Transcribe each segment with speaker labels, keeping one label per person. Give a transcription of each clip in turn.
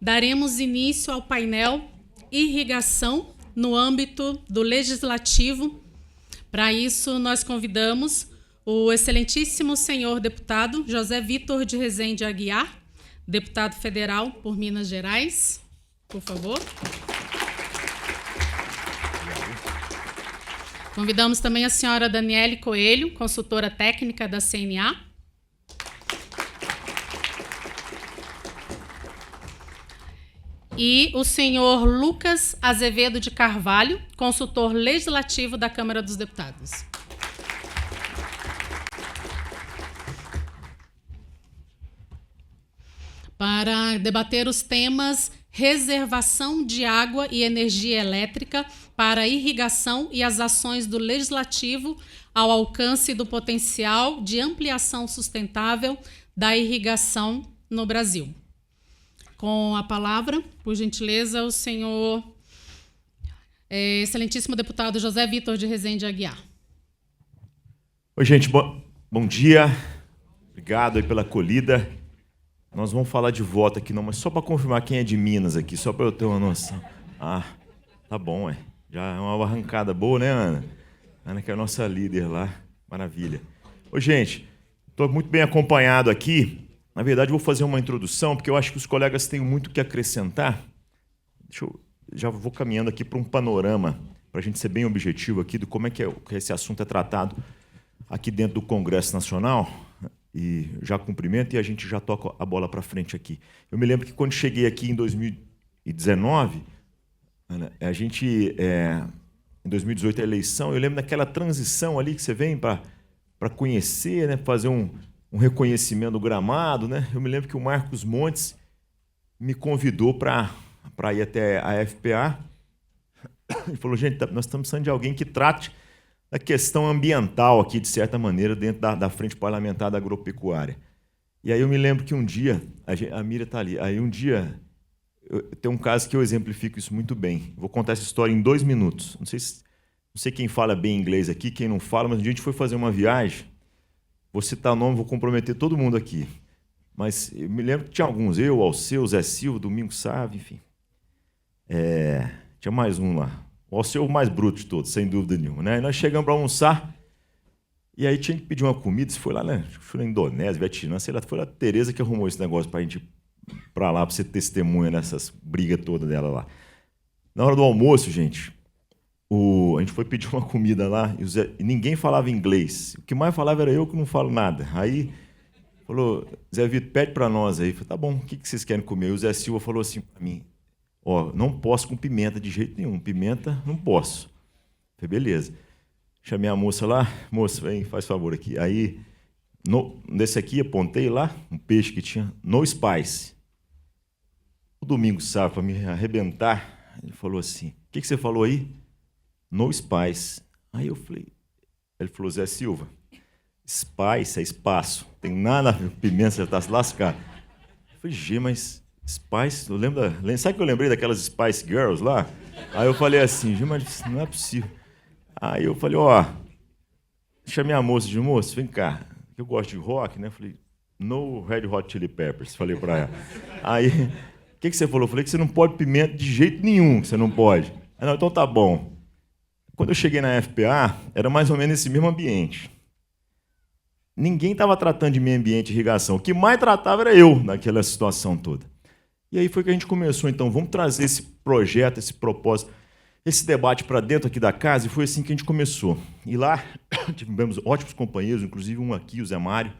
Speaker 1: daremos início ao painel Irrigação no âmbito do Legislativo. Para isso, nós convidamos o excelentíssimo senhor deputado José Vitor de Rezende Aguiar, deputado federal por Minas Gerais. Por favor. Convidamos também a senhora Daniele Coelho, consultora técnica da CNA. E o senhor Lucas Azevedo de Carvalho, consultor legislativo da Câmara dos Deputados. Para debater os temas reservação de água e energia elétrica para irrigação e as ações do Legislativo ao alcance do potencial de ampliação sustentável da irrigação no Brasil. Com a palavra, por gentileza, o senhor excelentíssimo deputado José Vitor de Rezende Aguiar.
Speaker 2: Oi, gente, bom dia. Obrigado aí pela acolhida. Nós vamos falar de voto aqui, não, mas só para confirmar quem é de Minas aqui, só para eu ter uma noção. Ah, tá bom, já é uma arrancada boa, né, Ana? Ana, que é a nossa líder lá, maravilha. Oi, gente, estou muito bem acompanhado aqui. Na verdade, vou fazer uma introdução, porque eu acho que os colegas têm muito o que acrescentar. Já vou caminhando aqui para um panorama, para a gente ser bem objetivo aqui, de como é que esse assunto é tratado aqui dentro do Congresso Nacional. E já cumprimento e a gente já toca a bola para frente aqui. Eu me lembro que quando cheguei aqui em 2019, a gente, em 2018 a eleição, eu lembro daquela transição ali que você vem para conhecer, né, fazer um reconhecimento do gramado, né? Eu me lembro que o Marcos Montes me convidou para ir até a FPA. Ele falou, gente, nós estamos precisando de alguém que trate da questão ambiental aqui, de certa maneira, dentro da Frente Parlamentar da Agropecuária. E aí eu me lembro que um dia, a Mira está ali, aí um dia, tem um caso que eu exemplifico isso muito bem. Vou contar essa história em 2 minutos. Não sei quem fala bem inglês aqui, quem não fala, mas um dia a gente foi fazer uma viagem, vou citar o nome, vou comprometer todo mundo aqui. Mas eu me lembro que tinha alguns, eu, Alceu, Zé Silva, Domingos Sávio, enfim. Tinha mais um lá. O Alceu o mais bruto de todos, sem dúvida nenhuma, né? E nós chegamos para almoçar, e aí tinha que pedir uma comida, você foi lá, né? Foi na Indonésia, Vietnã, sei lá, foi a Tereza que arrumou esse negócio para a gente ir para lá, para ser testemunha nessas brigas todas dela lá. Na hora do almoço, gente, a gente foi pedir uma comida lá, e ninguém falava inglês. O que mais falava era eu que não falo nada. Aí falou, Zé Vitor, pede para nós aí. Eu falei, tá bom, o que vocês querem comer? E o Zé Silva falou assim para mim, não posso com pimenta de jeito nenhum. Pimenta, não posso. Falei, beleza. Chamei a moça lá. Moça, vem, faz favor aqui. Aí, nesse aqui, apontei lá, um peixe que tinha, no spice. O Domingos Sávio, para me arrebentar, ele falou assim, o que você falou aí? No spice. Aí eu falei, ele falou, Zé Silva, spice é espaço. Tem nada a ver com pimenta, você está se lascando. Eu falei, mas... Spice, eu lembro sabe que eu lembrei daquelas Spice Girls lá? Aí eu falei assim, mas não é possível. Aí eu falei, chamei a moça de moça, vem cá, eu gosto de rock, né? Eu falei, no Red Hot Chili Peppers, falei para ela. Aí, o que você falou? Eu falei que você não pode pimenta de jeito nenhum, que você não pode. Não, então tá bom. Quando eu cheguei na FPA, era mais ou menos esse mesmo ambiente. Ninguém estava tratando de meio ambiente e irrigação. O que mais tratava era eu naquela situação toda. E aí foi que a gente começou, então, vamos trazer esse projeto, esse propósito, esse debate para dentro aqui da casa, e foi assim que a gente começou. E lá tivemos ótimos companheiros, inclusive um aqui, o Zé Mário,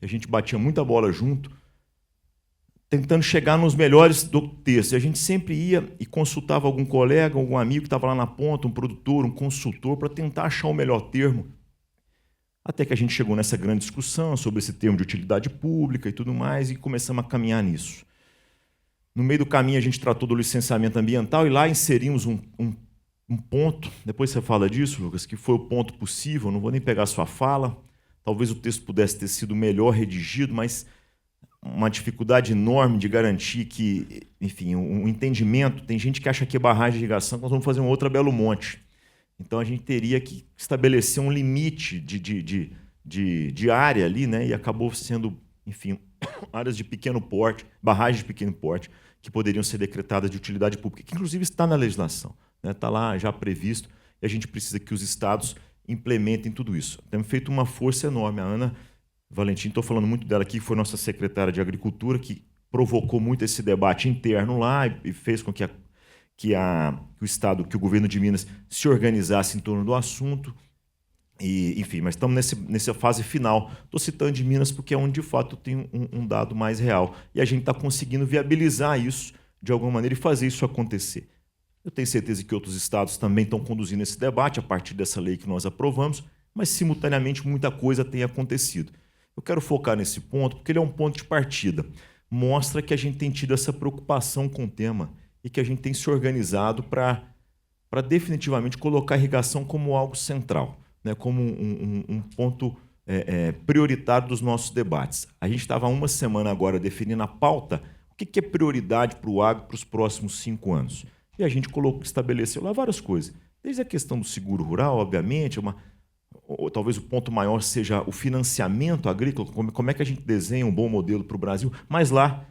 Speaker 2: e a gente batia muita bola junto, tentando chegar nos melhores do texto. E a gente sempre ia e consultava algum colega, algum amigo que estava lá na ponta, um produtor, um consultor, para tentar achar o melhor termo. Até que a gente chegou nessa grande discussão sobre esse termo de utilidade pública e tudo mais, e começamos a caminhar nisso. No meio do caminho, a gente tratou do licenciamento ambiental e lá inserimos um ponto, depois você fala disso, Lucas, que foi o ponto possível, não vou nem pegar a sua fala, talvez o texto pudesse ter sido melhor redigido, mas uma dificuldade enorme de garantir que, enfim, um entendimento. Tem gente que acha que é barragem de irrigação, nós vamos fazer uma outra Belo Monte. Então, a gente teria que estabelecer um limite de área ali, né? E acabou sendo, enfim, áreas de pequeno porte, barragens de pequeno porte, que poderiam ser decretadas de utilidade pública, que inclusive está na legislação, né? Está lá já previsto, e a gente precisa que os estados implementem tudo isso. Temos feito uma força enorme. A Ana Valentim, estou falando muito dela aqui, foi nossa secretária de Agricultura, que provocou muito esse debate interno lá e fez com que o Estado, que o governo de Minas se organizasse em torno do assunto. E, enfim, mas estamos nessa fase final. Estou citando de Minas porque é onde, de fato, tem um dado mais real. E a gente está conseguindo viabilizar isso de alguma maneira e fazer isso acontecer. Eu tenho certeza que outros estados também estão conduzindo esse debate a partir dessa lei que nós aprovamos, mas, simultaneamente, muita coisa tem acontecido. Eu quero focar nesse ponto porque ele é um ponto de partida. Mostra que a gente tem tido essa preocupação com o tema e que a gente tem se organizado para definitivamente colocar a irrigação como algo central, né, como um ponto prioritário dos nossos debates. A gente estava há uma semana agora definindo a pauta, o que é prioridade para o agro para os próximos 5 anos. E a gente estabeleceu lá várias coisas. Desde a questão do seguro rural, obviamente, ou talvez o ponto maior seja o financiamento agrícola, como é que a gente desenha um bom modelo para o Brasil, mas lá,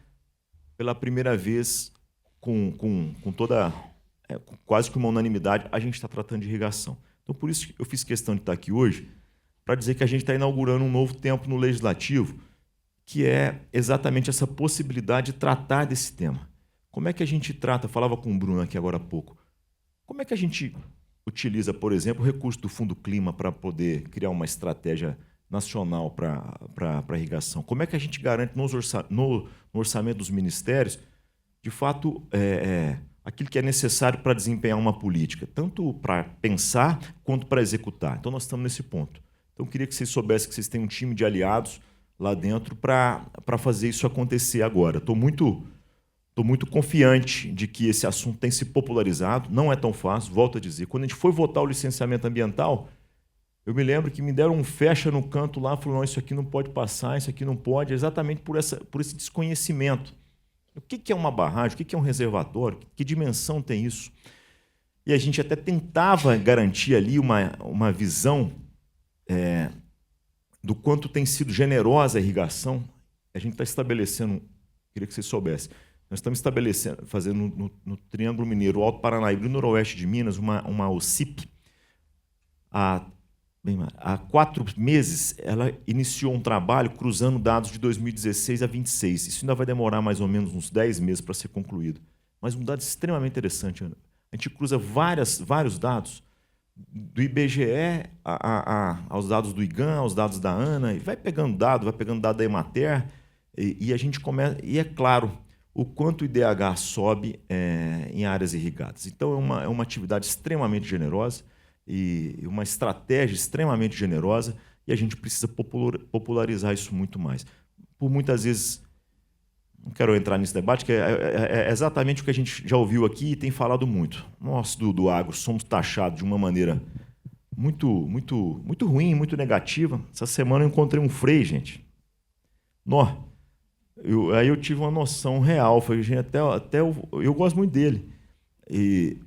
Speaker 2: pela primeira vez, com toda, quase que uma unanimidade, a gente está tratando de irrigação. Então, por isso que eu fiz questão de estar aqui hoje, para dizer que a gente está inaugurando um novo tempo no Legislativo, que é exatamente essa possibilidade de tratar desse tema. Como é que a gente trata, falava com o Bruno aqui agora há pouco, como é que a gente utiliza, por exemplo, o recurso do Fundo Clima para poder criar uma estratégia nacional para a irrigação? Como é que a gente garante no orçamento dos ministérios, de fato, aquilo que é necessário para desempenhar uma política, tanto para pensar quanto para executar? Então, nós estamos nesse ponto. Então, eu queria que vocês soubessem que vocês têm um time de aliados lá dentro para fazer isso acontecer agora. Estou muito confiante de que esse assunto tem se popularizado. Não é tão fácil, volto a dizer. Quando a gente foi votar o licenciamento ambiental, eu me lembro que me deram um fecha no canto lá, falaram, não, isso aqui não pode passar, isso aqui não pode, exatamente por esse desconhecimento. O que é uma barragem? O que é um reservatório? Que dimensão tem isso? E a gente até tentava garantir ali uma visão do quanto tem sido generosa a irrigação. A gente está estabelecendo, queria que vocês soubessem, nós estamos estabelecendo, fazendo no Triângulo Mineiro, Alto Paranaíba e no Noroeste de Minas, uma OCIP. Há 4 meses, ela iniciou um trabalho cruzando dados de 2016 a 26. Isso ainda vai demorar mais ou menos uns 10 meses para ser concluído. Mas um dado extremamente interessante, Ana. A gente cruza vários dados, do IBGE aos dados do IGAM, aos dados da ANA, e vai pegando dado da Emater, e a gente começa. E é claro o quanto o IDH sobe em áreas irrigadas. Então, é uma atividade extremamente generosa e uma estratégia extremamente generosa, e a gente precisa popularizar isso muito mais. Por muitas vezes, não quero entrar nesse debate, que é exatamente o que a gente já ouviu aqui e tem falado muito. Nós, do agro, somos taxados de uma maneira muito ruim, muito negativa. Essa semana eu encontrei um freio, gente. Aí eu tive uma noção real. Falei, gente, até eu gosto muito dele.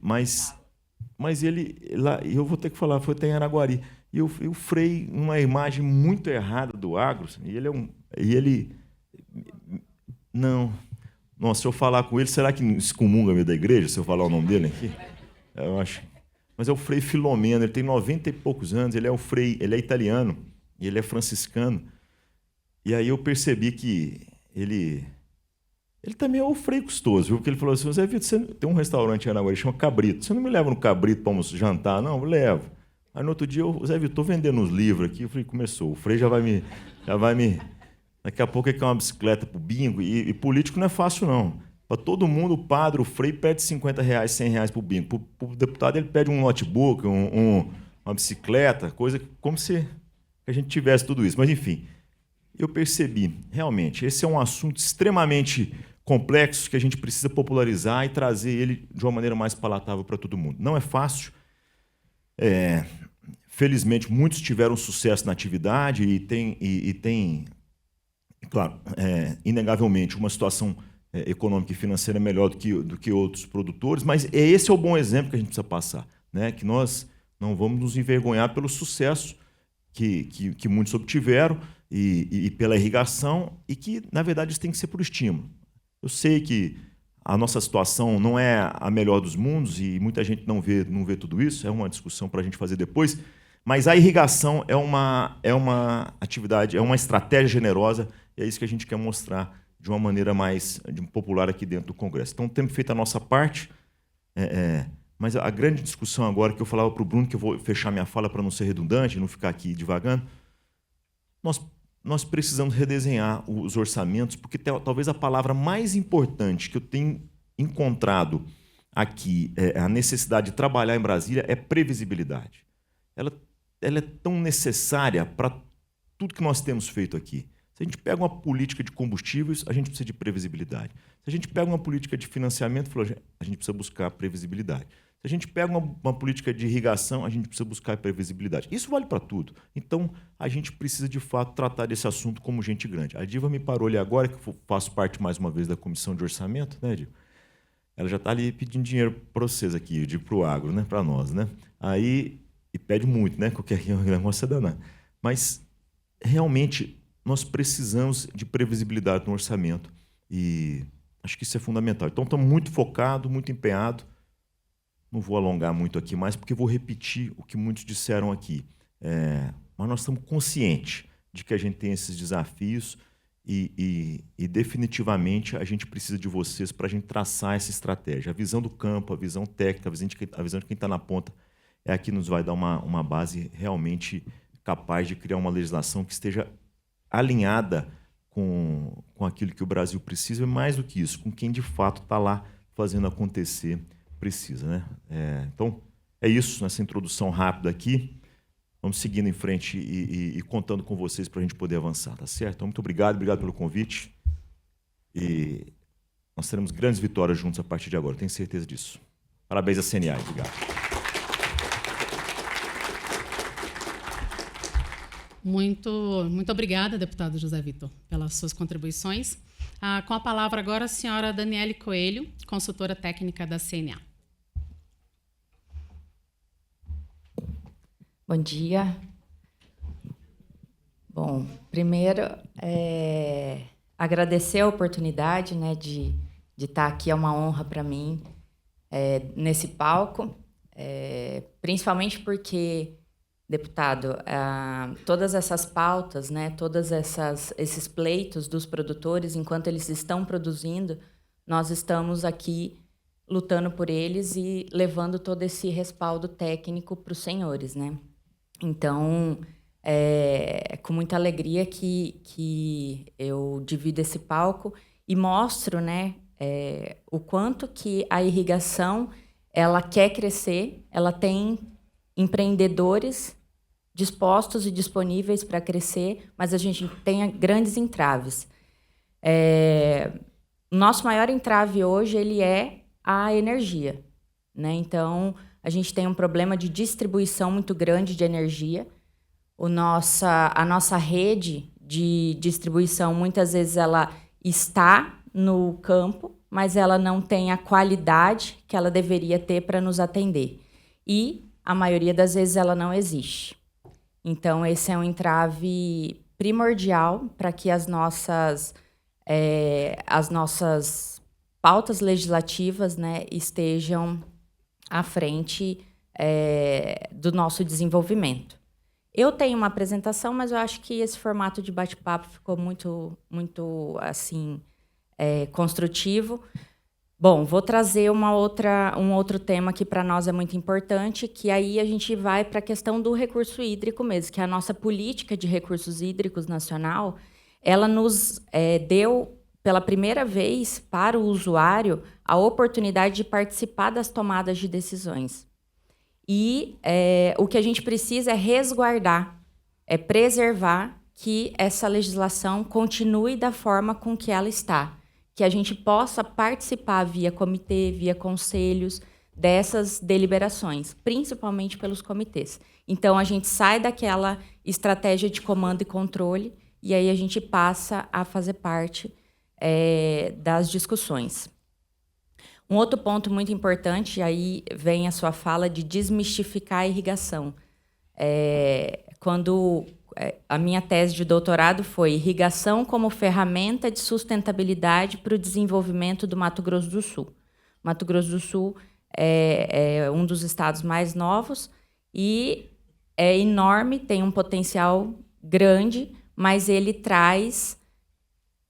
Speaker 2: Mas ele, lá, eu vou ter que falar, foi até em Araguari. E eu Frei uma imagem muito errada do agro. E ele não. Nossa, se eu falar com ele, será que excomunga-me da igreja, se eu falar o nome dele aqui? Eu acho. Mas é o Frei Filomeno, ele tem 90 e poucos anos, ele é italiano, e ele é franciscano. E aí eu percebi que ele também é o Frei Custoso, viu? Porque ele falou assim, Zé Vitor, você tem um restaurante em Araguari, chama Cabrito, você não me leva no Cabrito para jantar? Não, eu levo. Aí no outro dia, Zé Vitor, estou vendendo uns livros aqui, eu falei, começou, o Frei já vai me... Daqui a pouco é que é uma bicicleta para o bingo, e político não é fácil, não. Para todo mundo, o padre, o Frei, pede R$50, R$100 para o bingo. Para o deputado, ele pede um notebook, uma bicicleta, coisa como se a gente tivesse tudo isso. Mas, enfim, eu percebi, realmente, esse é um assunto extremamente complexo que a gente precisa popularizar e trazer ele de uma maneira mais palatável para todo mundo. Não é fácil. Felizmente, muitos tiveram sucesso na atividade e tem claro, inegavelmente, uma situação econômica e financeira melhor do que outros produtores, mas esse é o bom exemplo que a gente precisa passar, né? Que nós não vamos nos envergonhar pelo sucesso que muitos obtiveram e pela irrigação, e que, na verdade, isso tem que ser por estímulo. Eu sei que a nossa situação não é a melhor dos mundos e muita gente não vê tudo isso, é uma discussão para a gente fazer depois, mas a irrigação é uma atividade, é uma estratégia generosa e é isso que a gente quer mostrar de uma maneira mais popular aqui dentro do Congresso. Então, temos feito a nossa parte, mas a grande discussão agora, que eu falava para o Bruno, que eu vou fechar minha fala para não ser redundante, não ficar aqui divagando, nós precisamos redesenhar os orçamentos, porque talvez a palavra mais importante que eu tenho encontrado aqui, a necessidade de trabalhar em Brasília, é previsibilidade. Ela é tão necessária para tudo que nós temos feito aqui. Se a gente pega uma política de combustíveis, a gente precisa de previsibilidade. Se a gente pega uma política de financiamento, a gente precisa buscar previsibilidade. Se a gente pega uma política de irrigação, a gente precisa buscar previsibilidade. Isso vale para tudo. Então, a gente precisa, de fato, tratar desse assunto como gente grande. A Diva me parou ali agora, que eu faço parte, mais uma vez, da comissão de orçamento, né, Diva? Ela já está ali pedindo dinheiro para vocês aqui, eu digo para o agro, né, para nós, né? Aí, e pede muito, né? Qualquer negócio é danado. Mas, realmente, nós precisamos de previsibilidade no orçamento. E acho que isso é fundamental. Então, estamos muito focados, muito empenhados. Não vou alongar muito aqui mais, porque vou repetir o que muitos disseram aqui. Mas nós estamos conscientes de que a gente tem esses desafios e definitivamente, a gente precisa de vocês para a gente traçar essa estratégia. A visão do campo, a visão técnica, a visão de quem está na ponta é a que nos vai dar uma base realmente capaz de criar uma legislação que esteja alinhada com aquilo que o Brasil precisa, e mais do que isso, com quem de fato está lá fazendo acontecer precisa, né? Então, é isso, nessa introdução rápida aqui. Vamos seguindo em frente e contando com vocês para a gente poder avançar, tá certo? Então, muito obrigado pelo convite. E nós teremos grandes vitórias juntos a partir de agora, tenho certeza disso. Parabéns à CNA, obrigado.
Speaker 1: Muito obrigada, deputado José Vitor, pelas suas contribuições. Com a palavra agora a senhora Daniele Coelho, consultora técnica da CNA.
Speaker 3: Bom dia. Bom, primeiro, agradecer a oportunidade, né, de estar aqui, é uma honra para mim, nesse palco, principalmente porque, deputado, todas essas pautas, né, esses pleitos dos produtores, enquanto eles estão produzindo, nós estamos aqui lutando por eles e levando todo esse respaldo técnico para os senhores, né? Então, é com muita alegria que eu divido esse palco e mostro, né, o quanto que a irrigação ela quer crescer, ela tem empreendedores dispostos e disponíveis para crescer, mas a gente tem grandes entraves. O nosso maior entrave hoje ele é a energia, né? Então, a gente tem um problema de distribuição muito grande de energia. A nossa rede de distribuição, muitas vezes, ela está no campo, mas ela não tem a qualidade que ela deveria ter para nos atender. E, a maioria das vezes, ela não existe. Então, esse é um entrave primordial para que as nossas pautas legislativas, né, estejam à frente do nosso desenvolvimento. Eu tenho uma apresentação, mas eu acho que esse formato de bate-papo ficou muito assim, construtivo. Bom, vou trazer um outro tema que para nós é muito importante, que aí a gente vai para a questão do recurso hídrico mesmo, que é a nossa política de recursos hídricos nacional, ela nos deu, pela primeira vez, para o usuário, a oportunidade de participar das tomadas de decisões. E o que a gente precisa é resguardar, preservar que essa legislação continue da forma com que ela está, que a gente possa participar via comitê, via conselhos, dessas deliberações, principalmente pelos comitês. Então, a gente sai daquela estratégia de comando e controle e aí a gente passa a fazer parte das discussões. Um outro ponto muito importante, aí vem a sua fala de desmistificar a irrigação. Quando a minha tese de doutorado foi irrigação como ferramenta de sustentabilidade para o desenvolvimento do Mato Grosso do Sul. Mato Grosso do Sul é um dos estados mais novos e é enorme, tem um potencial grande, mas ele traz,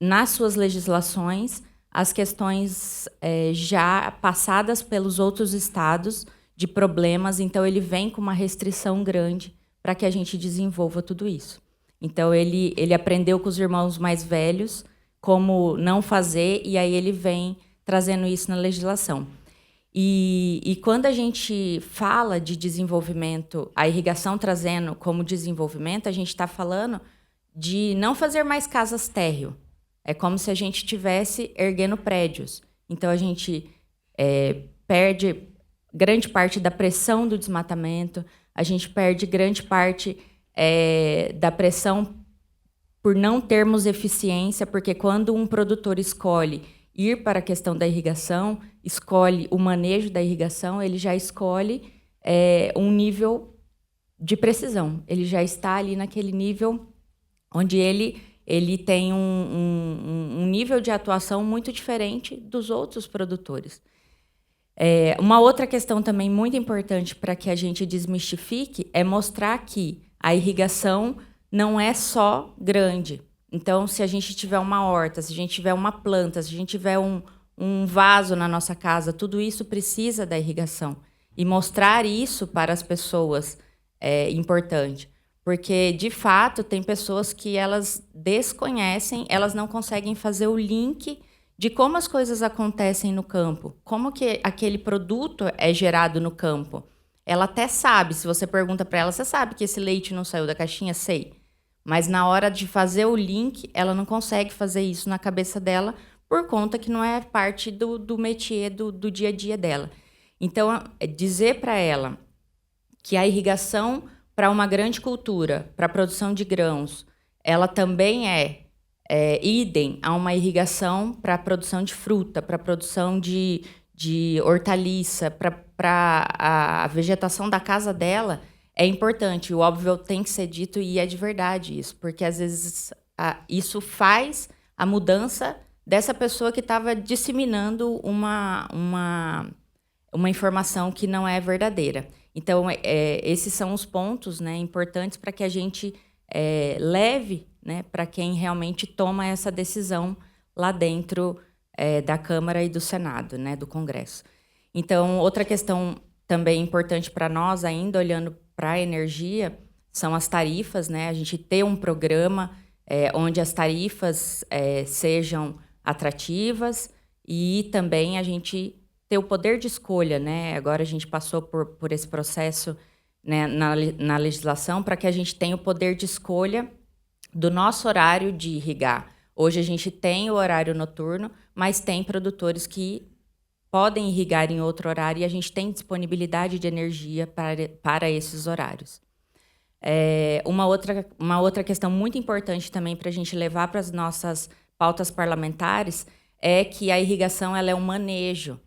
Speaker 3: nas suas legislações, as questões já passadas pelos outros estados de problemas, então ele vem com uma restrição grande para que a gente desenvolva tudo isso. Então, ele aprendeu com os irmãos mais velhos como não fazer, e aí ele vem trazendo isso na legislação. E quando a gente fala de desenvolvimento, a irrigação trazendo como desenvolvimento, a gente está falando de não fazer mais casas térreo. É como se a gente estivesse erguendo prédios. Então, a gente perde grande parte da pressão do desmatamento, a gente perde grande parte da pressão por não termos eficiência, porque quando um produtor escolhe ir para a questão da irrigação, escolhe o manejo da irrigação, ele já escolhe um nível de precisão. Ele já está ali naquele nível onde ele tem um nível de atuação muito diferente dos outros produtores. Uma outra questão também muito importante para que a gente desmistifique é mostrar que a irrigação não é só grande. Então, se a gente tiver uma horta, se a gente tiver uma planta, se a gente tiver um vaso na nossa casa, tudo isso precisa da irrigação. E mostrar isso para as pessoas é importante. Porque, de fato, tem pessoas que elas desconhecem, elas não conseguem fazer o link de como as coisas acontecem no campo, como que aquele produto é gerado no campo. Ela até sabe, se você pergunta para ela, você sabe que esse leite não saiu da caixinha? Sei. Mas na hora de fazer o link, ela não consegue fazer isso na cabeça dela, por conta que não é parte do métier, do dia a dia dela. Então, dizer para ela que a irrigação para uma grande cultura, para a produção de grãos, ela também é idem a uma irrigação para a produção de fruta, para a produção de hortaliça, para a vegetação da casa dela, é importante. O óbvio tem que ser dito e é de verdade isso, porque às vezes isso faz a mudança dessa pessoa que estava disseminando uma informação que não é verdadeira. Então, esses são os pontos, né, importantes para que a gente leve, né, para quem realmente toma essa decisão lá dentro da Câmara e do Senado, né, do Congresso. Então, outra questão também importante para nós, ainda olhando para a energia, são as tarifas, né? A gente ter um programa onde as tarifas sejam atrativas e também a gente ter o poder de escolha, né? Agora a gente passou por esse processo, né, na legislação para que a gente tenha o poder de escolha do nosso horário de irrigar. Hoje a gente tem o horário noturno, mas tem produtores que podem irrigar em outro horário e a gente tem disponibilidade de energia para esses horários. Uma outra questão muito importante também para a gente levar para as nossas pautas parlamentares é que a irrigação ela é um manejo,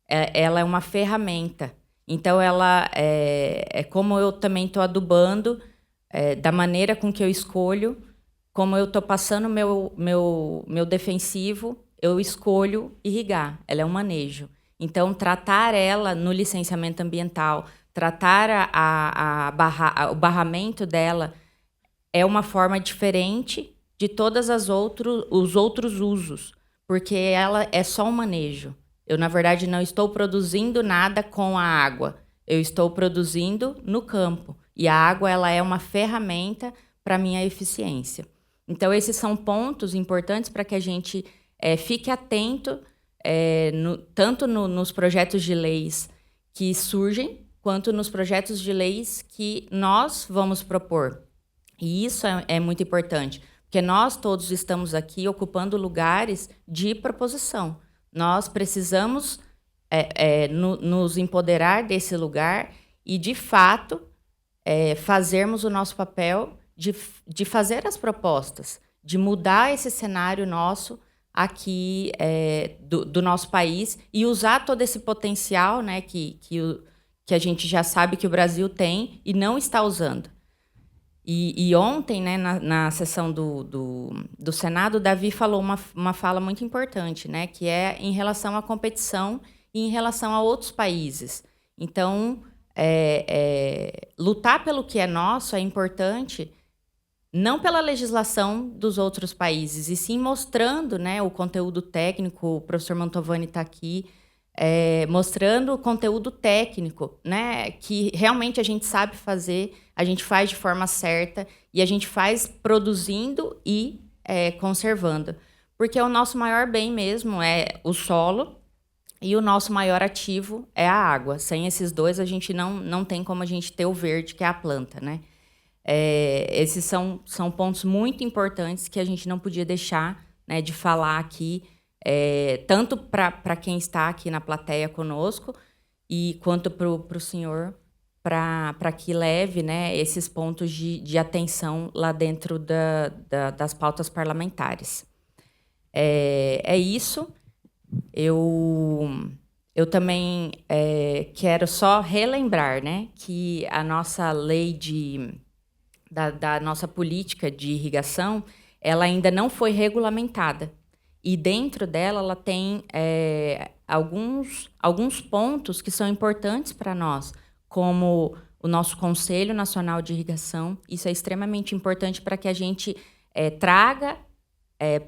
Speaker 3: ela é uma ferramenta. Então, ela como eu também estou adubando, da maneira com que eu escolho, como eu estou passando meu defensivo, eu escolho irrigar. Ela é um manejo. Então, tratar ela no licenciamento ambiental, tratar o barramento dela é uma forma diferente de todos os outros usos, porque ela é só um manejo. Eu, na verdade, não estou produzindo nada com a água. Eu estou produzindo no campo. E a água ela é uma ferramenta para a minha eficiência. Então, esses são pontos importantes para que a gente fique atento tanto nos projetos de leis que surgem, quanto nos projetos de leis que nós vamos propor. E isso é muito importante, porque nós todos estamos aqui ocupando lugares de proposição. Nós precisamos nos empoderar desse lugar e, de fato, fazermos o nosso papel de fazer as propostas, de mudar esse cenário nosso aqui do nosso país e usar todo esse potencial, né, que a gente já sabe que o Brasil tem e não está usando. E ontem, né, na sessão do Senado, o Davi falou uma fala muito importante, né, que é em relação à competição e em relação a outros países. Então, lutar pelo que é nosso é importante, não pela legislação dos outros países, e sim mostrando, né, o conteúdo técnico. O professor Mantovani está aqui, mostrando o conteúdo técnico, né, que realmente a gente sabe fazer, a gente faz de forma certa e a gente faz produzindo e conservando. Porque o nosso maior bem mesmo é o solo e o nosso maior ativo é a água. Sem esses dois, a gente não tem como a gente ter o verde, que é a planta, né? Esses são pontos muito importantes que a gente não podia deixar, né, de falar aqui, tanto para quem está aqui na plateia conosco, quanto para o senhor, para que leve, né, esses pontos de atenção lá dentro das pautas parlamentares. É isso. Eu também quero só relembrar, né, que a nossa lei da nossa política de irrigação, ela ainda não foi regulamentada. E dentro dela, ela tem alguns pontos que são importantes para nós, como o nosso Conselho Nacional de Irrigação. Isso é extremamente importante para que a gente traga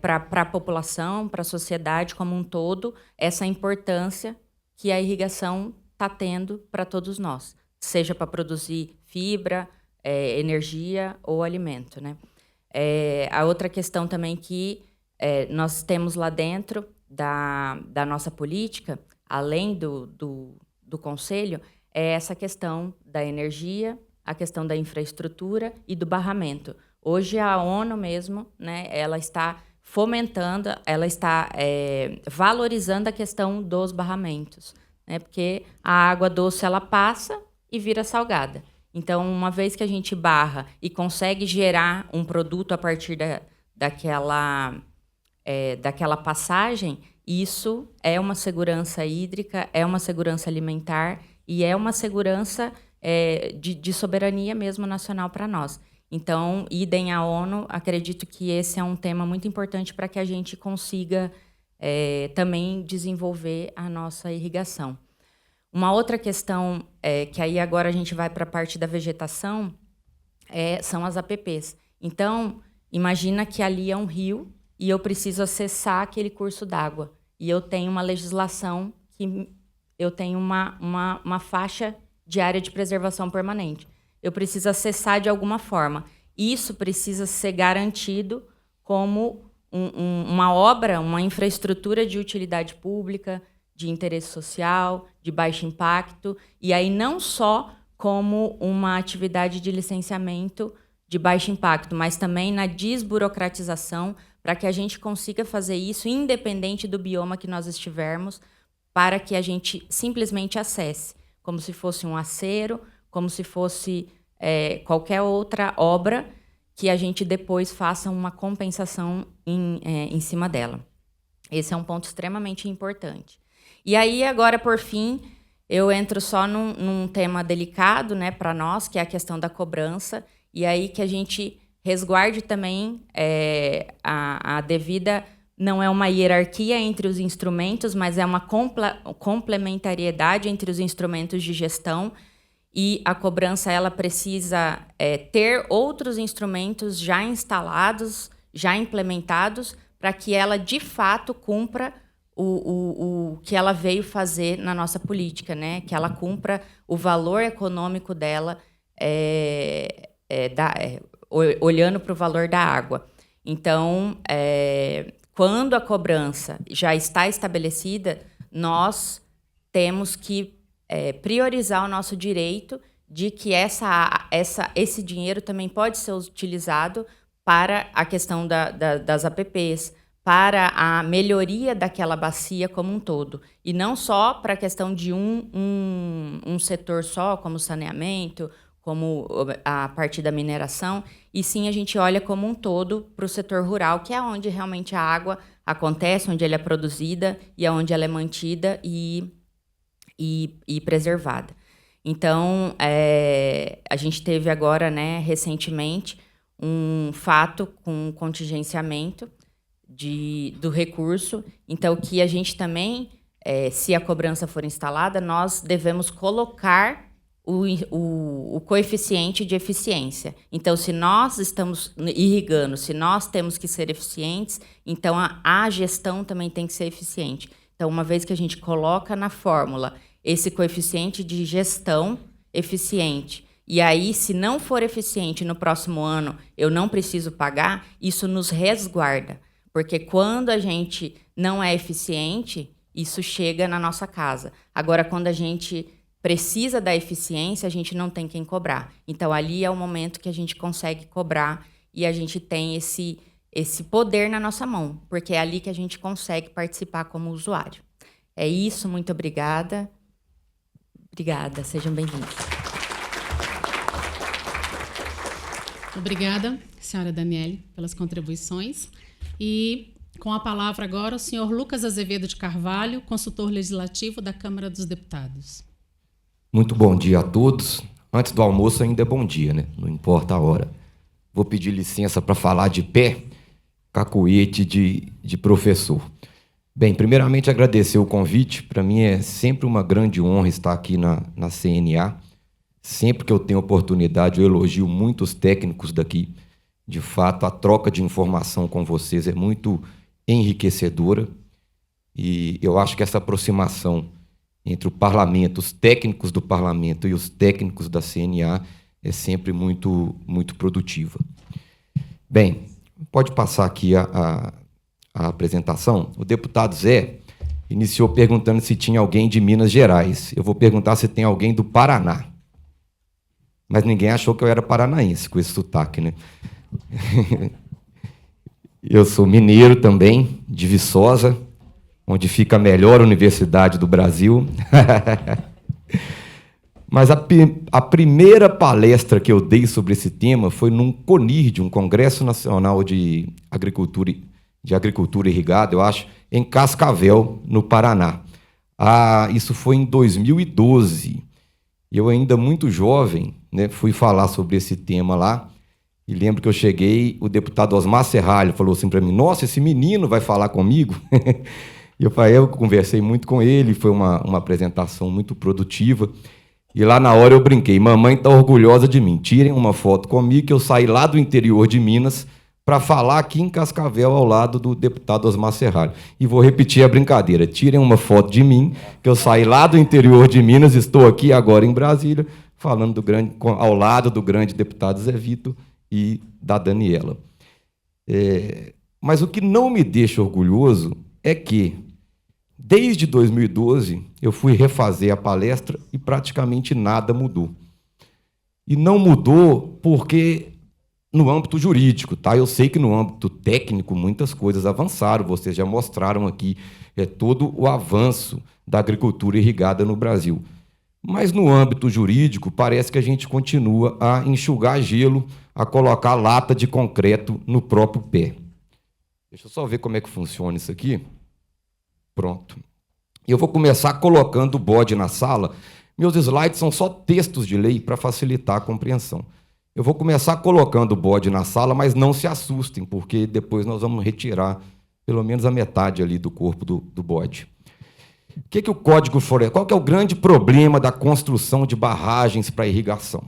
Speaker 3: para a população, para a sociedade como um todo, essa importância que a irrigação está tendo para todos nós, seja para produzir fibra, energia ou alimento, né? A outra questão também que nós temos lá dentro da nossa política, além do Conselho, é essa questão da energia, a questão da infraestrutura e do barramento. Hoje, a ONU mesmo, né, ela está fomentando, ela está valorizando a questão dos barramentos, né, porque a água doce ela passa e vira salgada. Então, uma vez que a gente barra e consegue gerar um produto a partir daquela passagem, isso é uma segurança hídrica, é uma segurança alimentar e é uma segurança de soberania mesmo nacional para nós. Então, idem à ONU, acredito que esse é um tema muito importante para que a gente consiga também desenvolver a nossa irrigação. Uma outra questão, que aí agora a gente vai para a parte da vegetação, são as APPs. Então, imagina que ali é um rio e eu preciso acessar aquele curso d'água. E eu tenho uma legislação que eu tenho uma faixa de área de preservação permanente. Eu preciso acessar de alguma forma. Isso precisa ser garantido como uma obra, uma infraestrutura de utilidade pública, de interesse social, de baixo impacto, e aí não só como uma atividade de licenciamento de baixo impacto, mas também na desburocratização, para que a gente consiga fazer isso independente do bioma que nós estivermos, para que a gente simplesmente acesse, como se fosse um acero, como se fosse qualquer outra obra, que a gente depois faça uma compensação em cima dela. Esse é um ponto extremamente importante. E aí, agora, por fim, eu entro só num tema delicado, né, para nós, que é a questão da cobrança, e aí que a gente resguarde também a devida... Não é uma hierarquia entre os instrumentos, mas é uma complementariedade entre os instrumentos de gestão, e a cobrança ela precisa ter outros instrumentos já instalados, já implementados, para que ela, de fato, cumpra o que ela veio fazer na nossa política, né? Que ela cumpra o valor econômico dela, olhando para o valor da água. Então, quando a cobrança já está estabelecida, nós temos que priorizar o nosso direito de que esse dinheiro também pode ser utilizado para a questão das APPs, para a melhoria daquela bacia como um todo. E não só para a questão de um setor só, como saneamento, como a parte da mineração, e sim a gente olha como um todo para o setor rural, que é onde realmente a água acontece, onde ela é produzida e onde ela é mantida e preservada. Então, a gente teve agora, né, recentemente, um fato com contingenciamento do recurso. Então, que a gente também, se a cobrança for instalada, nós devemos colocar o coeficiente de eficiência. Então, se nós estamos irrigando, se nós temos que ser eficientes, então a gestão também tem que ser eficiente. Então, uma vez que a gente coloca na fórmula esse coeficiente de gestão eficiente, e aí, se não for eficiente no próximo ano, eu não preciso pagar, isso nos resguarda. Porque quando a gente não é eficiente, isso chega na nossa casa. Agora, quando a gente precisa da eficiência, a gente não tem quem cobrar. Então, ali é o momento que a gente consegue cobrar e a gente tem esse poder na nossa mão, porque é ali que a gente consegue participar como usuário. É isso, muito obrigada. Obrigada, sejam bem-vindos.
Speaker 1: Obrigada, senhora Daniele, pelas contribuições. E com a palavra agora o senhor Lucas Azevedo de Carvalho, consultor legislativo da Câmara dos Deputados.
Speaker 4: Muito bom dia a todos. Antes do almoço ainda é bom dia, né? Não importa a hora. Vou pedir licença para falar de pé, cacuete de professor. Bem, primeiramente agradecer o convite. Para mim é sempre uma grande honra estar aqui na CNA. Sempre que eu tenho oportunidade, eu elogio muito os técnicos daqui. De fato, a troca de informação com vocês é muito enriquecedora. E eu acho que essa aproximação entre o parlamento, os técnicos do parlamento e os técnicos da CNA é sempre muito, muito produtiva. Bem, pode passar aqui a apresentação. O deputado Zé iniciou perguntando se tinha alguém de Minas Gerais. Eu vou perguntar se tem alguém do Paraná. Mas ninguém achou que eu era paranaense com esse sotaque, né? Eu sou mineiro também, de Viçosa, onde fica a melhor universidade do Brasil. Mas a primeira palestra que eu dei sobre esse tema foi num CONIRD, um Congresso Nacional de Agricultura Irrigada, eu acho, em Cascavel, no Paraná. Isso foi em 2012. Eu ainda muito jovem, né, fui falar sobre esse tema lá, e lembro que eu cheguei, o deputado Osmar Serralho falou assim para mim: nossa, esse menino vai falar comigo? E eu conversei muito com ele, foi uma apresentação muito produtiva. E lá na hora eu brinquei: mamãe está orgulhosa de mim, tirem uma foto comigo, que eu saí lá do interior de Minas para falar aqui em Cascavel, ao lado do deputado Osmar Serralho. E vou repetir a brincadeira: tirem uma foto de mim, que eu saí lá do interior de Minas, estou aqui agora em Brasília, falando ao lado do grande deputado Zé Vito e da Daniela. Mas o que não me deixa orgulhoso é que, desde 2012, eu fui refazer a palestra e praticamente nada mudou. E não mudou porque, no âmbito jurídico, tá? Eu sei que no âmbito técnico muitas coisas avançaram, vocês já mostraram aqui todo o avanço da agricultura irrigada no Brasil. Mas no âmbito jurídico parece que a gente continua a enxugar gelo, a colocar lata de concreto no próprio pé. Deixa eu só ver como é que funciona isso aqui. Pronto. Eu vou começar colocando o bode na sala. Meus slides são só textos de lei para facilitar a compreensão. Eu vou começar colocando o bode na sala, mas não se assustem, porque depois nós vamos retirar pelo menos a metade ali do corpo do bode. O que o Código Florestal... Qual que é o grande problema da construção de barragens para irrigação?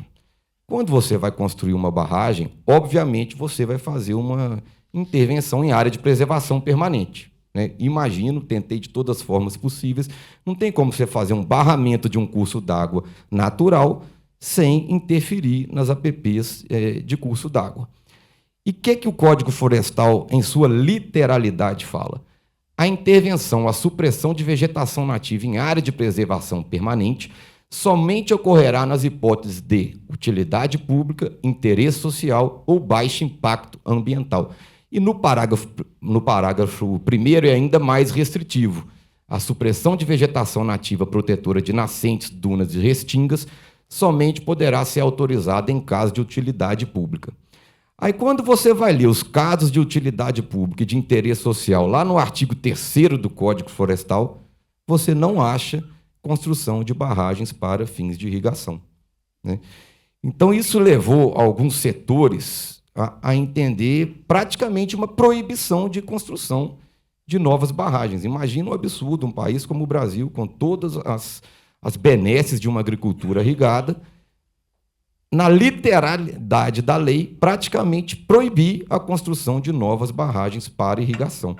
Speaker 4: Quando você vai construir uma barragem, obviamente você vai fazer uma intervenção em área de preservação permanente, né? Imagino, tentei de todas as formas possíveis, não tem como você fazer um barramento de um curso d'água natural sem interferir nas APPs de curso d'água. E o que o Código Florestal, em sua literalidade, fala? A intervenção, a supressão de vegetação nativa em área de preservação permanente somente ocorrerá nas hipóteses de utilidade pública, interesse social ou baixo impacto ambiental. E no parágrafo 1º é ainda mais restritivo. A supressão de vegetação nativa protetora de nascentes, dunas e restingas somente poderá ser autorizada em caso de utilidade pública. Aí, quando você vai ler os casos de utilidade pública e de interesse social, lá no artigo 3º do Código Florestal, você não acha construção de barragens para fins de irrigação, né? Então, isso levou alguns setores a entender praticamente uma proibição de construção de novas barragens. Imagina um absurdo, um país como o Brasil, com todas as benesses de uma agricultura irrigada, na literalidade da lei, praticamente proibir a construção de novas barragens para irrigação.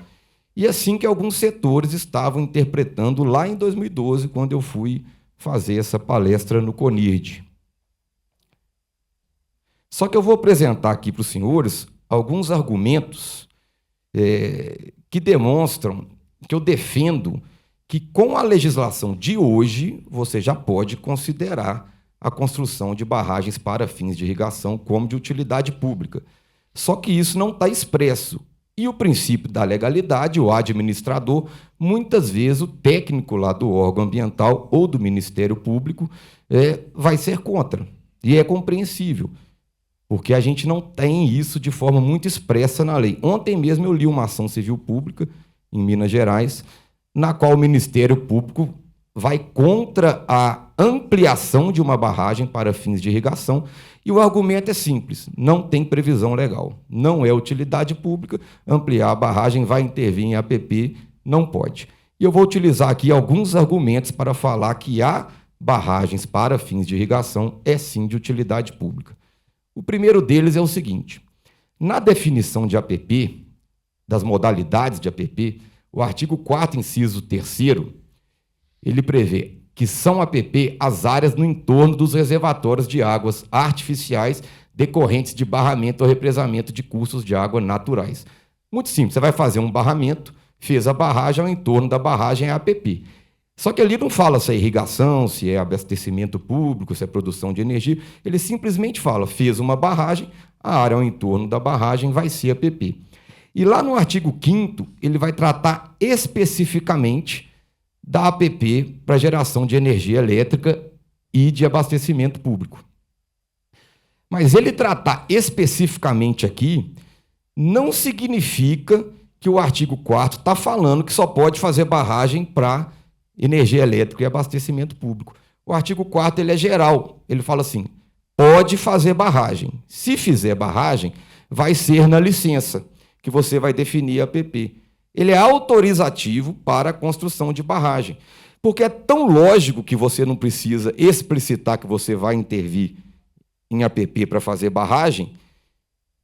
Speaker 4: E assim que alguns setores estavam interpretando lá em 2012, quando eu fui fazer essa palestra no CONIRD. Só que eu vou apresentar aqui para os senhores alguns argumentos que demonstram que eu defendo que, com a legislação de hoje, você já pode considerar a construção de barragens para fins de irrigação como de utilidade pública. Só que isso não está expresso. E o princípio da legalidade, o administrador, muitas vezes o técnico lá do órgão ambiental ou do Ministério Público vai ser contra. E é compreensível, porque a gente não tem isso de forma muito expressa na lei. Ontem mesmo eu li uma ação civil pública em Minas Gerais, na qual o Ministério Público vai contra a ampliação de uma barragem para fins de irrigação, e o argumento é simples: não tem previsão legal, não é utilidade pública, ampliar a barragem vai intervir em APP, não pode. E eu vou utilizar aqui alguns argumentos para falar que há barragens para fins de irrigação é sim de utilidade pública. O primeiro deles é o seguinte: na definição de APP, das modalidades de APP, o artigo 4º, inciso 3º, ele prevê que são APP as áreas no entorno dos reservatórios de águas artificiais decorrentes de barramento ou represamento de cursos de água naturais. Muito simples, você vai fazer um barramento, fez a barragem, ao entorno da barragem é APP. Só que ali não fala se é irrigação, se é abastecimento público, se é produção de energia. Ele simplesmente fala, fez uma barragem, a área ao entorno da barragem vai ser APP. E lá no artigo 5º, ele vai tratar especificamente da APP para geração de energia elétrica e de abastecimento público. Mas ele tratar especificamente aqui não significa que o artigo 4º está falando que só pode fazer barragem para energia elétrica e abastecimento público. O artigo 4º ele é geral. Ele fala assim, pode fazer barragem. Se fizer barragem, vai ser na licença, que você vai definir a APP. Ele é autorizativo para a construção de barragem, porque é tão lógico que você não precisa explicitar que você vai intervir em APP para fazer barragem,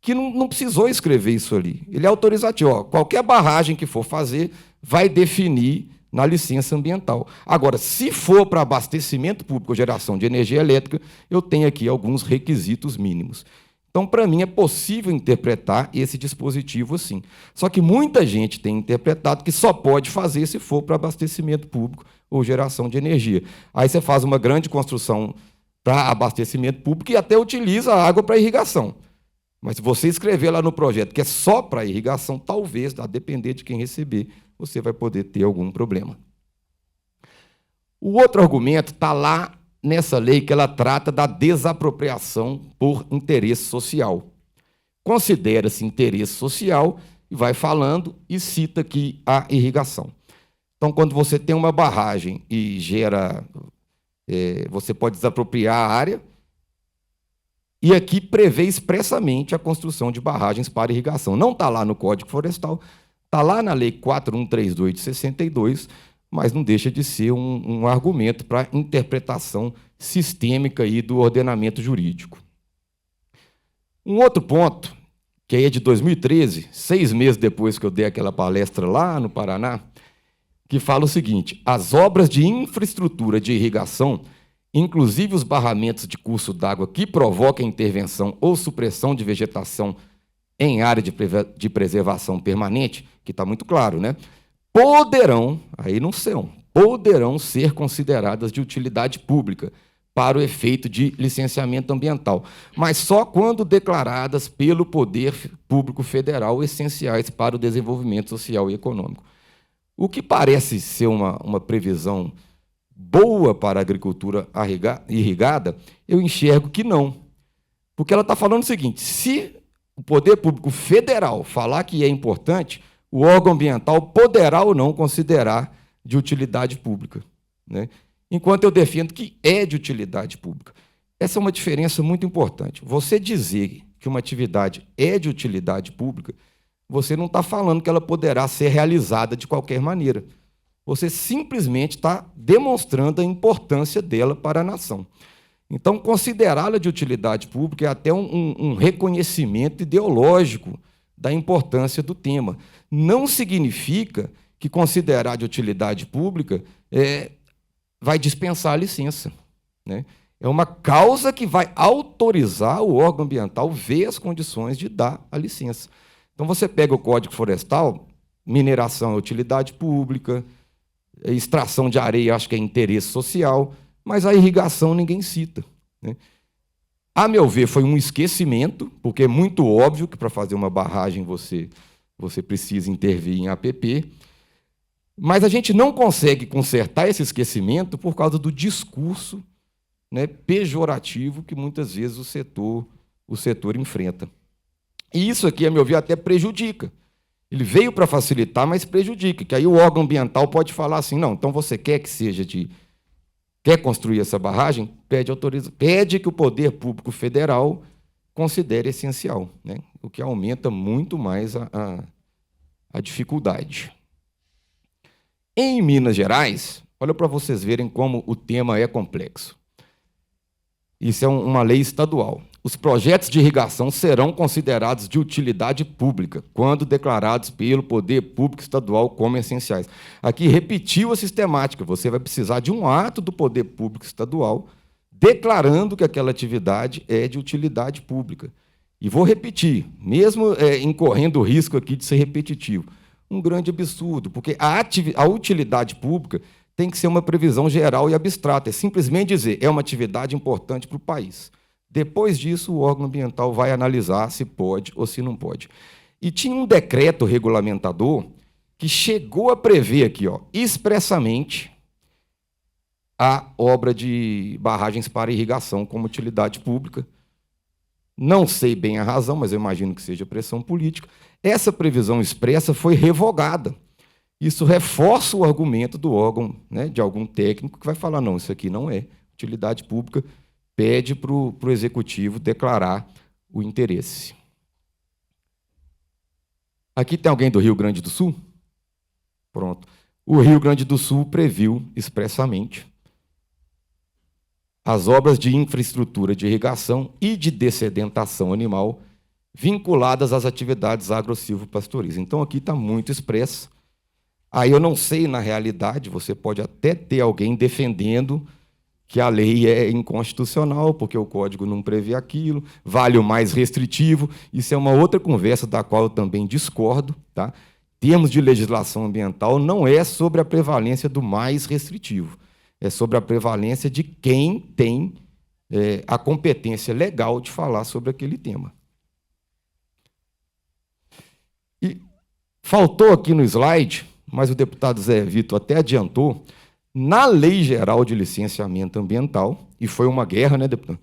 Speaker 4: que não precisou escrever isso ali. Ele é autorizativo. Ó, qualquer barragem que for fazer, vai definir na licença ambiental. Agora, se for para abastecimento público ou geração de energia elétrica, eu tenho aqui alguns requisitos mínimos. Então, para mim, é possível interpretar esse dispositivo assim. Só que muita gente tem interpretado que só pode fazer se for para abastecimento público ou geração de energia. Aí você faz uma grande construção para abastecimento público e até utiliza a água para irrigação. Mas se você escrever lá no projeto que é só para irrigação, talvez, a depender de quem receber, você vai poder ter algum problema. O outro argumento está lá nessa lei que ela trata da desapropriação por interesse social. Considera-se interesse social e vai falando e cita aqui a irrigação. Então, quando você tem uma barragem e gera... você pode desapropriar a área, e aqui prevê expressamente a construção de barragens para irrigação. Não está lá no Código Florestal, está lá na Lei 4132 de 62, mas não deixa de ser um argumento para interpretação sistêmica aí do ordenamento jurídico. Um outro ponto, que é de 2013, 6 meses depois que eu dei aquela palestra lá no Paraná, que fala o seguinte: as obras de infraestrutura de irrigação, inclusive os barramentos de curso d'água que provoquem intervenção ou supressão de vegetação em área de preservação permanente, que está muito claro, né? Poderão, aí não são, poderão ser consideradas de utilidade pública para o efeito de licenciamento ambiental, mas só quando declaradas pelo Poder Público Federal essenciais para o desenvolvimento social e econômico. O que parece ser uma previsão boa para a agricultura irrigada, eu enxergo que não. Porque ela está falando o seguinte: se o Poder Público Federal falar que é importante, o órgão ambiental poderá ou não considerar de utilidade pública, né? enquanto eu defendo que é de utilidade pública. Essa é uma diferença muito importante. Você dizer que uma atividade é de utilidade pública, você não está falando que ela poderá ser realizada de qualquer maneira. Você simplesmente está demonstrando a importância dela para a nação. Então, considerá-la de utilidade pública é até um reconhecimento ideológico da importância do tema. Não significa que considerar de utilidade pública vai dispensar a licença, né? É uma causa que vai autorizar o órgão ambiental ver as condições de dar a licença. Então, você pega o Código Florestal, mineração é utilidade pública, extração de areia acho que é interesse social, mas a irrigação ninguém cita, né? A meu ver, foi um esquecimento, porque é muito óbvio que para fazer uma barragem você precisa intervir em APP, mas a gente não consegue consertar esse esquecimento por causa do discurso, né, pejorativo que muitas vezes o setor enfrenta. E isso aqui, a meu ver, até prejudica. Ele veio para facilitar, mas prejudica, que aí o órgão ambiental pode falar assim, não, então você quer quer construir essa barragem? Pede que o poder público federal considere essencial, né, o que aumenta muito mais a dificuldade. Em Minas Gerais, olha para vocês verem como o tema é complexo. Isso é uma lei estadual. Os projetos de irrigação serão considerados de utilidade pública quando declarados pelo poder público estadual como essenciais. Aqui repetiu a sistemática. Você vai precisar de um ato do poder público estadual declarando que aquela atividade é de utilidade pública. E vou repetir, mesmo incorrendo o risco aqui de ser repetitivo. Um grande absurdo, porque a utilidade pública tem que ser uma previsão geral e abstrata. É simplesmente dizer, é uma atividade importante para o país. Depois disso, o órgão ambiental vai analisar se pode ou se não pode. E tinha um decreto regulamentador que chegou a prever aqui, expressamente, a obra de barragens para irrigação como utilidade pública. Não sei bem a razão, mas eu imagino que seja pressão política. Essa previsão expressa foi revogada. Isso reforça o argumento do órgão, né, de algum técnico que vai falar, não, isso aqui não é utilidade pública, pede para o executivo declarar o interesse. Aqui tem alguém do Rio Grande do Sul? Pronto. O Rio Grande do Sul previu expressamente as obras de infraestrutura de irrigação e de dessedentação animal vinculadas às atividades agro-silvopastoris. Então, aqui está muito expresso. Aí eu não sei, na realidade, você pode até ter alguém defendendo que a lei é inconstitucional, porque o código não prevê aquilo, vale o mais restritivo. Isso é uma outra conversa da qual eu também discordo, tá? Termos de legislação ambiental não é sobre a prevalência do mais restritivo, é sobre a prevalência de quem tem a competência legal de falar sobre aquele tema. E faltou aqui no slide, mas o deputado Zé Vitor até adiantou, na Lei Geral de Licenciamento Ambiental, e foi uma guerra, né, deputado?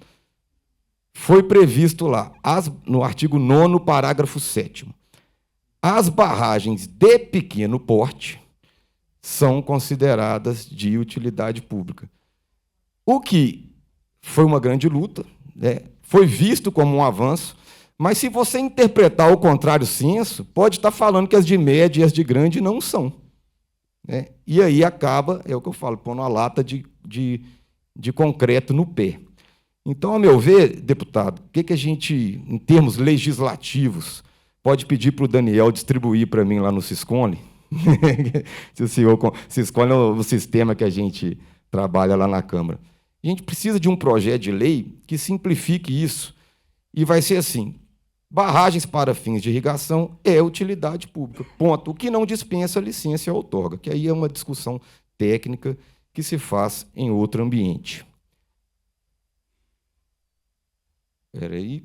Speaker 4: Foi previsto lá, no artigo 9º, parágrafo 7º, as barragens de pequeno porte são consideradas de utilidade pública. O que foi uma grande luta, né, foi visto como um avanço, mas se você interpretar o contrário senso, pode estar falando que as de média e as de grande não são, né? E aí acaba, é o que eu falo, pondo uma lata de concreto no pé. Então, ao meu ver, deputado, o que a gente, em termos legislativos, pode pedir para o Daniel distribuir para mim lá no Siscone? Siscone é o sistema que a gente trabalha lá na Câmara. A gente precisa de um projeto de lei que simplifique isso. E vai ser assim, barragens para fins de irrigação é utilidade pública, ponto. O que não dispensa licença e outorga, que aí é uma discussão técnica que se faz em outro ambiente. Espera aí.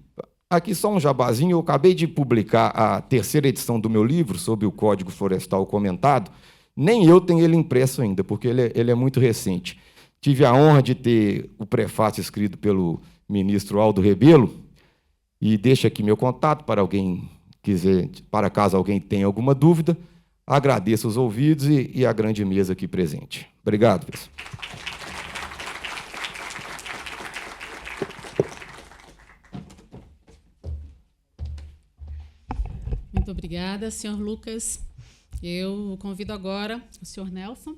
Speaker 4: Aqui só um jabazinho, eu acabei de publicar a 3ª edição do meu livro sobre o Código Florestal comentado, nem eu tenho ele impresso ainda, porque ele é muito recente. Tive a honra de ter o prefácio escrito pelo ministro Aldo Rebelo, e deixo aqui meu contato para alguém quiser, para caso alguém tenha alguma dúvida. Agradeço os ouvidos e a grande mesa aqui presente. Obrigado, pessoal.
Speaker 1: Muito obrigada, senhor Lucas. Eu convido agora o senhor Nelson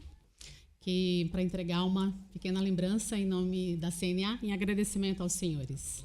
Speaker 1: para entregar uma pequena lembrança em nome da CNA, em agradecimento aos senhores.